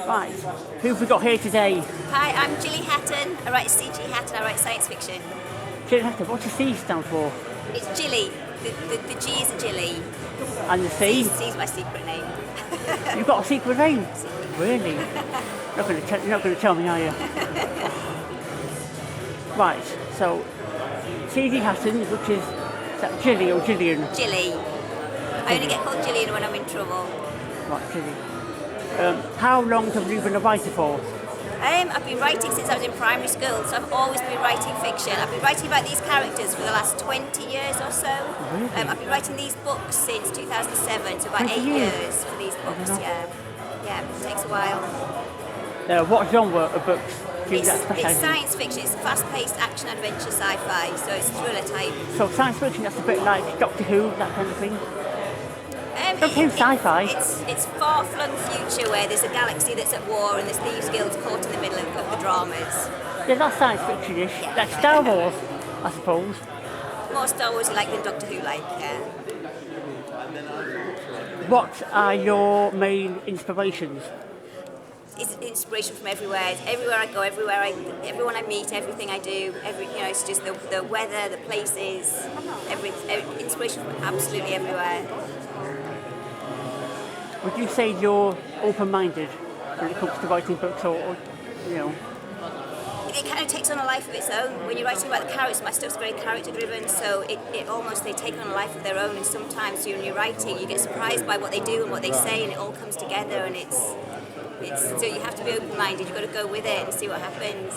Right, who have we got here today? Hi, I'm Gilly Hatton. I write C.G. Hatton. I write science fiction. Gilly Hatton, what's the C stand for? It's Gilly. The G is a Gilly. And the C? C's my secret name. You've got a secret name? Really? You're not going to tell me, are you? Right, so C.G. Hatton, which is that Gilly or Gillian? Gilly. I only get called Gillian when I'm in trouble. Right, Gilly. How long have you been a writer for? I've been writing since I was in primary school, so I've always been writing fiction. I've been writing about these characters for the last 20 years or so. Really? I've been writing these books since 2007, so about 8 years for these books, yeah. Yeah, it takes a while. What genre of books do you specialise in? It's science fiction, it's fast-paced action-adventure sci-fi, so it's thriller type. So science fiction, that's a bit like Doctor Who, that kind of thing? Sometimes sci-fi. It's far-flung future where there's a galaxy that's at war and there's thieves guilds caught in the middle of the dramas. Yeah, that's science fiction-ish. Yeah. Like Star Wars, I suppose. More Star Wars like than Doctor Who like, yeah. What are your main inspirations? It's inspiration from everywhere. Everywhere I go, everyone I meet, everything I do. It's just the weather, the places. Inspiration from absolutely everywhere. Would you say you're open-minded when it comes to writing books, or you know? It kind of takes on a life of its own. When you're writing about the characters, my stuff's very character-driven, so it almost, they take on a life of their own, and sometimes when you're writing, you get surprised by what they do and what they say, and it all comes together, and it's so you have to be open-minded. You've got to go with it and see what happens.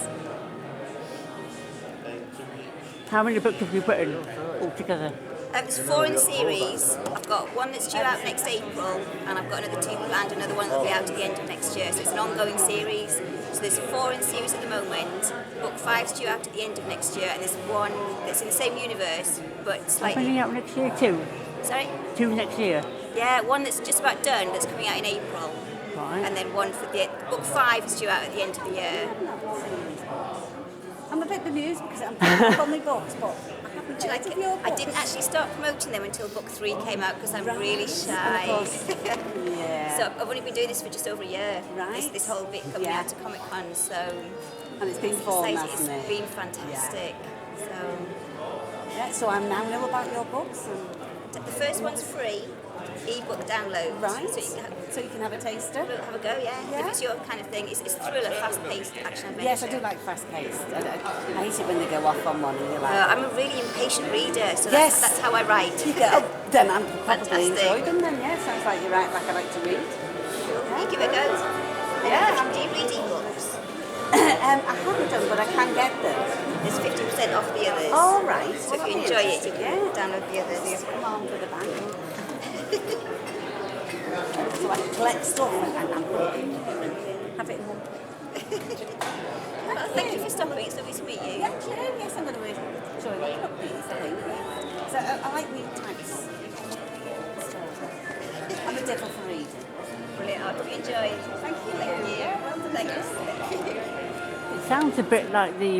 How many books have you written altogether? There's 4 in the series. I've got one that's due out next April, and I've got another 2 planned, another one that'll be out at the end of next year. So it's an ongoing series. So there's 4 in the series at the moment. Book 5's due out at the end of next year, and there's one that's in the same universe, but slightly. How many out next year? 2? Sorry? 2 next year? Yeah, one that's just about done, that's coming out in April. Right. And then one for book 5 is due out at the end of the year. I'm a bit bemused because I'm picking up my books, but I didn't actually start promoting them until book 3 came out because I'm really shy. Yeah. So I've only been doing this for just over a year. Right. This whole bit coming out to Comic Con, so. And it's been fun, It's hasn't it? been fantastic. Yeah, so I now know about your books. The first one's free, ebook download. Right. So you can have a taster. have a go, yeah. If it's your kind of thing, it's thriller, fast-paced action adventure. Yes, I do like fast-paced. I hate it when they go off on one and you're like... I'm a really impatient reader, so that's how I write. Then I'm probably Fantastic. enjoyed them then, yeah. Sounds like you write like I like to read. You give it a go. Yeah. Do you read ebooks? I haven't done, but I can get them. There's 50% off the others. All right. So if you enjoy it, you can download the others. Come on for the bank. So I can collect stuff and have it in one place. Well, thank you for stopping. It's lovely to meet you. Yeah, sure. Yes, I'm going to enjoy what you've these, I think. So I like new types. So I'm a devil for reading. Brilliant. I hope you enjoy. Thank you. Thank you. It sounds a bit like the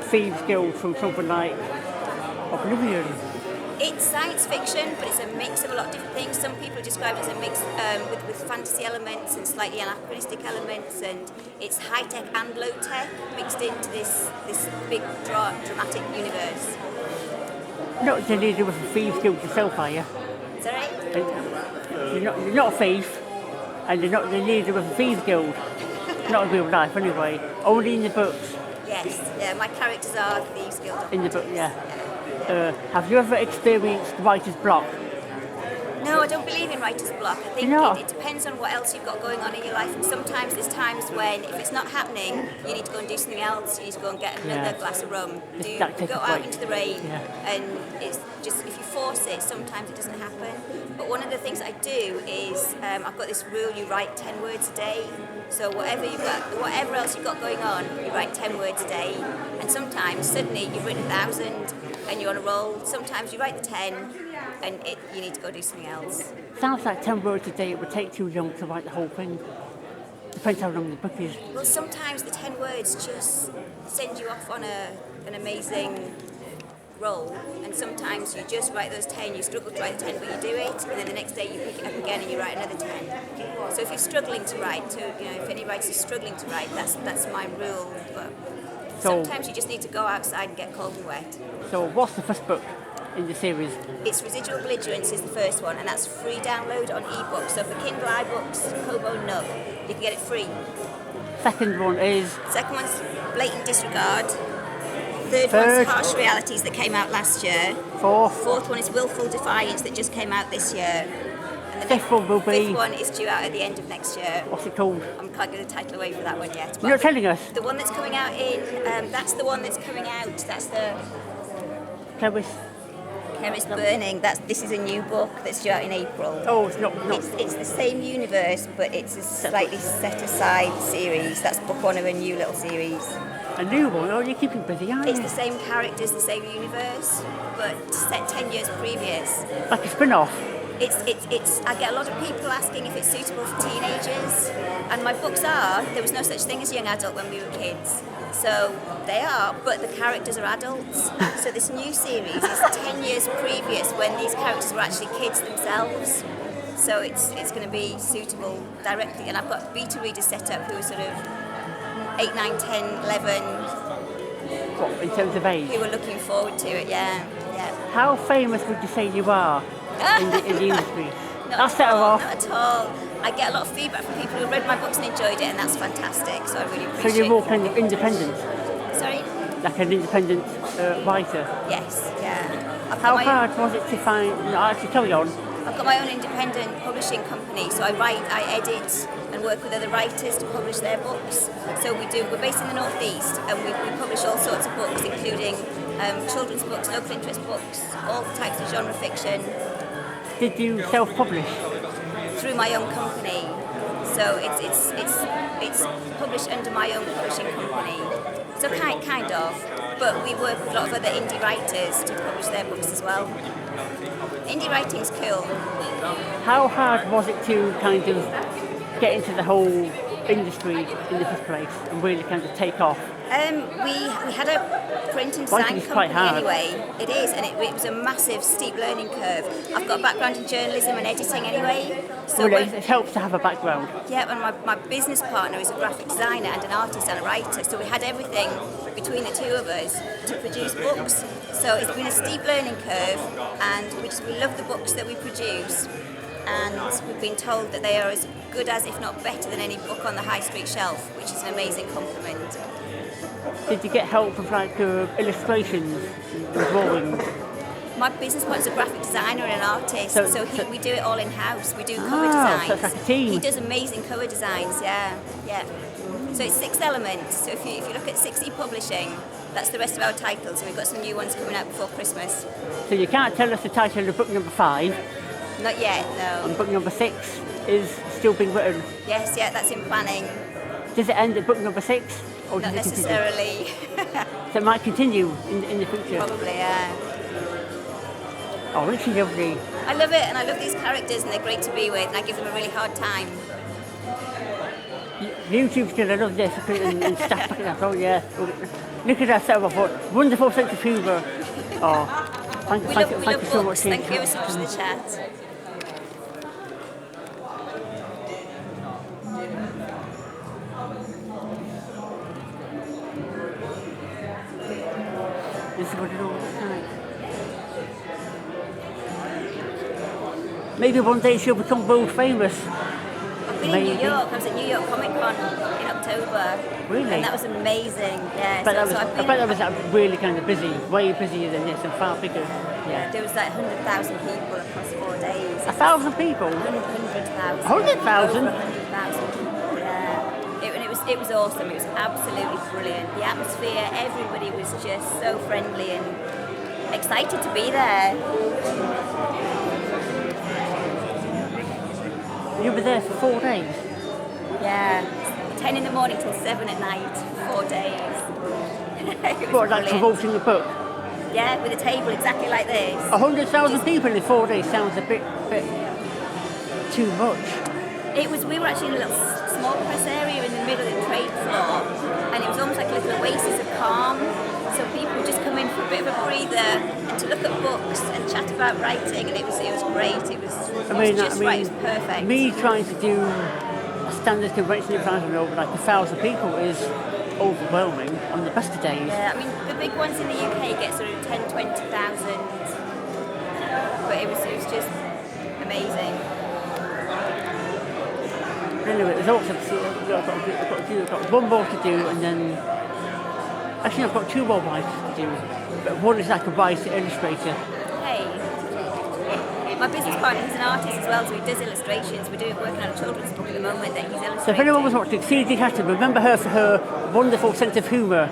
Thieves Guild from something like Oblivion. It's science fiction, but it's a mix of a lot of different things. Some people describe it as a mix with fantasy elements and slightly anachronistic elements, and it's high-tech and low-tech mixed into this big dramatic universe. You're not the leader of the Thieves Guild yourself, are you? Is that right? You're not a thief, and you're not the leader of the Thieves Guild. Not in real life, anyway. Only in the books. Yes, yeah, my characters are the Thieves Guild. In the book, yeah. Have you ever experienced writer's block? No, I don't believe in writer's block. I think it depends on what else you've got going on in your life. And sometimes there's times when, if it's not happening, you need to go and do something else. You need to go and get another glass of rum. Go out into the rain. Yeah. And it's just, if you force it, sometimes it doesn't happen. But one of the things I do is, I've got this rule, you write 10 words a day. So whatever else you've got going on, you write 10 words a day. And sometimes, suddenly, you've written 1,000 and you're on a roll. Sometimes you write the 10 and you need to go do something else. Sounds like 10 words a day. It would take too long to write the whole thing. Depends how long the book is. Well, sometimes the 10 words just send you off on an amazing role, and sometimes you just write those 10, you struggle to write the 10, but you do it, and then the next day you pick it up again and you write another 10. So if you're struggling to write, if any writer is struggling to write, that's my rule. But sometimes you just need to go outside and get cold and wet. So what's the first book in the series? It's Residual Belligerence is the first one, and that's free download on ebook. So for Kindle iBooks, Kobo, Nook, you can get it free. Second one is? Second one's Blatant Disregard. Third one's Harsh Realities that came out last year. Fourth one is Willful Defiance that just came out this year. And the fifth one will be? Fifth one is due out at the end of next year. What's it called? I can't get the title away for that one yet. You're not telling us? The one that's coming out in, that's the one that's coming out, that's the... Chemist Burning. This is a new book that's due out in April. Oh, it's not. It's the same universe, but it's a slightly set aside series. That's book one of a new little series. A new one? Oh, you're keeping busy, aren't you? It's the same characters, the same universe, but set 10 years previous. Like a spin-off? I get a lot of people asking if it's suitable for teenagers, and my books are. There was no such thing as young adult when we were kids. So they are, but the characters are adults. So this new series is 10 years previous when these characters were actually kids themselves. So it's going to be suitable directly. And I've got beta readers set up who are sort of 8, 9, 10, 11. What, in terms of age? Who are looking forward to it, yeah. How famous would you say you are in the industry? Not at all. I get a lot of feedback from people who read my books and enjoyed it, and that's fantastic, so I really appreciate it. So you're more kind of independent? Sorry? Like an independent writer? Yes, yeah. How hard was it to find... No, actually, carry on. I've got my own independent publishing company, so I write, I edit, and work with other writers to publish their books. So we're based in the North East, and we publish all sorts of books, including children's books, local interest books, all types of genre fiction. Did you self-publish? Through my own company, so it's published under my own publishing company. So kind of, but we work with a lot of other indie writers to publish their books as well. Indie writing's cool. How hard was it to kind of get into the whole industry in the first place and really kind of take off? We had a print and design company anyway. It is, and it was a massive, steep learning curve. I've got a background in journalism and editing anyway. So well, it helps to have a background. Yeah, and my business partner is a graphic designer and an artist and a writer, so we had everything between the two of us to produce books. So it's been a steep learning curve, and we love the books that we produce. And we've been told that they are as good as, if not better than, any book on the high street shelf, which is an amazing compliment. Did you get help with illustrations and drawings? My business partner's a graphic designer and an artist, so we do it all in-house. We do cover designs. So it's like a team. He does amazing cover designs, yeah. So it's 6 elements. So if you look at 60 Publishing, that's the rest of our titles, and we've got some new ones coming out before Christmas. So you can't tell us the title of book number 5? Not yet, no. And book number 6 is still being written? Yes, that's in planning. Does it end at book number 6? Or Not necessarily. So it might continue in the future? Probably, yeah. Oh, it's lovely. I love it, and I love these characters, and they're great to be with, and I give them a really hard time. YouTube's doing another discipline and stuff like that. Oh, yeah. Look at that set of wonderful sense of humour. Oh, thank you so much. Thank you so much for the chat. This is what it all looks like. Maybe one day she'll become world famous. I've been in New York. I was at New York Comic Con in October. Really? And that was amazing. Yeah. I bet that was really kind of busy, way busier than this and far bigger. Yeah. There was like 100,000 people across 4 days. 1,000 people? 100,000. 100,000? 100,000 people, yeah. It was awesome. It was absolutely brilliant. The atmosphere, everybody was just so friendly and excited to be there. You were there for 4 days? Yeah. 10 in the morning till 7 at night, 4 days. What, like promoting the book? Yeah, with a table exactly like this. 100,000 people in 4 days sounds a bit too much. We were actually in a little small press area in the middle of the trade floor, and it was almost like a little oasis of calm. So people would just come in for a bit of a breather and to look at books and chat about writing, and it was great. It was just right. It was perfect. Me trying to do a standard convention in front of over like 1,000 people is overwhelming on the best of days. Yeah, I mean the big ones in the UK get sort of 10, 20,000, but it was just amazing. Anyway, there's also I've got one more to do, and then actually I've got two more writes to do. But one is like a writer illustrator. Hey, my business partner, he's an artist as well, so he does illustrations. We're working on a children's book at the moment that he's illustrating. So if anyone was watching, see Hatton, remember her for her wonderful sense of humour.